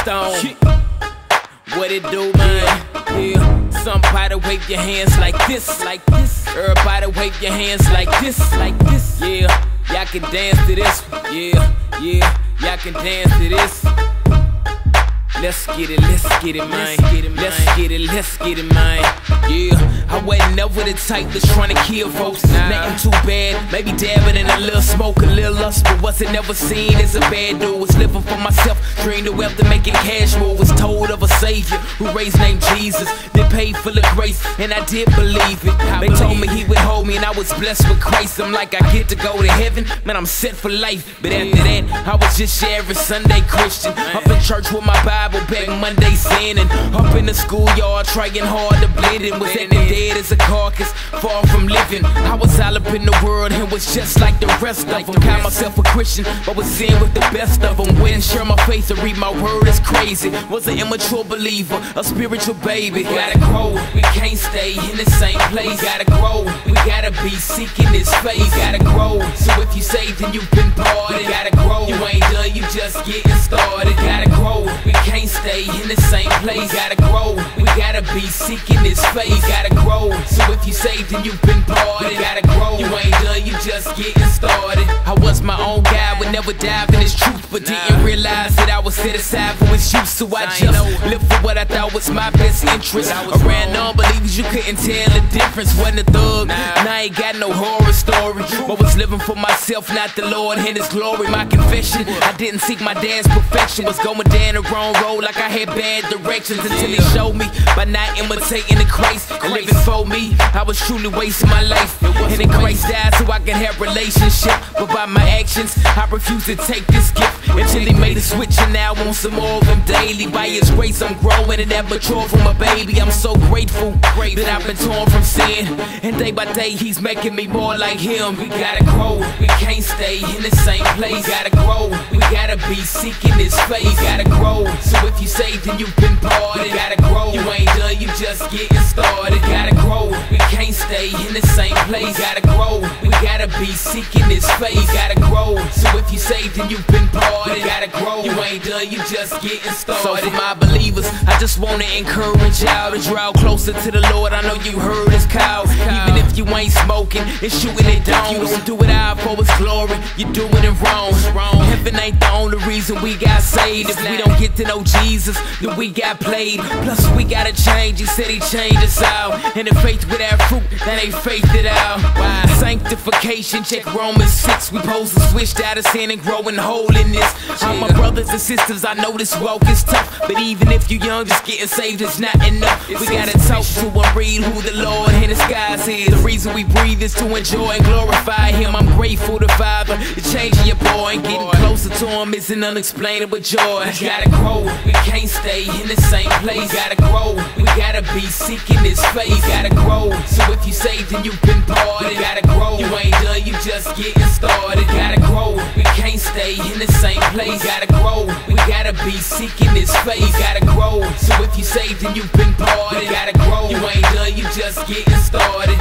Stone. What it do, man? Yeah. Somebody wave your hands like this, like this. Everybody wave your hands like this, like this. Yeah, y'all can dance to this. Yeah, yeah, y'all can dance to this. Let's get it, man. Let's get it, man. Yeah, I wasn't never the type that's trying to kill folks. Nothing too bad, maybe dabbing in a little smoke, a little lust, but wasn't never seen as a bad dude. Was living for myself, dreamed of wealth to making cash move. Was told of a savior who raised named Jesus, then paid full of grace, and I did believe it. They told me he would hold me, and I was blessed with grace. I'm like, I get to go to heaven, man, I'm set for life. But after that, I was just your average Sunday Christian, up in church with my Bible, back Monday sinning, up in the schoolyard trying hard to blend in. Was acting dead as a carcass, far from living. I was all up in the world and was just like the rest of them. Call myself a Christian, but was sin with the best of them. Wouldn't share my faith or read my word, it's crazy. Was an immature believer, a spiritual baby. Gotta grow, we can't stay in the same place. Gotta grow, we gotta be seeking His face. Gotta grow, so if you saved then you've been parted. Gotta grow, you ain't done, you just getting started. Gotta grow, we can't stay in the same place. Gotta grow, we gotta be seeking His face. Gotta grow, so if you saved then you've been parted. Gotta grow, you ain't done, you just getting started. I was my own guy, would never dive in His truth, but didn't realize that I was set aside for His use. So I just lived for what I thought was my best interest. Around non-believers, you couldn't tell the difference. Wasn't a thug, and I ain't got no horror story, but was living for myself, not the Lord and His glory. My confession, I didn't seek my dad's perfection. Was going down the wrong road like I had bad directions, until He showed me by not imitating the Christ and living for me. I was truly wasting my life, and then Christ died so I could have relationship. But by my actions, I refused to take this gift until He made a switch, and now I want some more of Him daily. By His grace, I'm growing and that mature from a baby. I'm so grateful that I've been torn from sin, and day by day He's making me more like Him. We gotta grow, we can't stay in the same place. Gotta grow, we gotta be seeking His face. Gotta grow, so if you saved then you've been parted. Gotta grow, you ain't done, you just getting started. Gotta grow, we can't stay in the same place. Gotta grow, we gotta be seeking His face. Gotta grow, so if you saved then you've been parted. Gotta grow, you ain't done, you just getting started. So for my believers, I just wanna encourage y'all to draw closer to the Lord. I know you heard His call, even if you ain't smoking and shooting it down. You don't do it out for His glory, you're doing it wrong. Heaven ain't the only reason we got saved. If we don't get to know Jesus, then we got played. Plus we gotta change, He said He changed us out. And the faith without fruit, that ain't faith at all. Why? Sanctification, check Romans 6. We supposed to switch out of sin and grow in holiness. All my brothers and sisters, I know this walk is tough, but even if you young, just getting saved is not enough. We gotta talk to and read who the Lord in the skies is. The reason we breathe is to enjoy and glorify Him. I'm grateful to Father, you're changing your boy, and getting closer to Him is an unexplainable joy. We gotta grow, we can't stay in the same place. Gotta grow, we gotta be seeking His face. Gotta grow, so if you saved then you've been parted. Gotta grow, you ain't done, you just getting started. Gotta grow, we can't stay in the same place. Gotta grow, we gotta be seeking His face. Gotta grow, so if you saved then you've been parted. Gotta grow, you ain't done, you just getting started.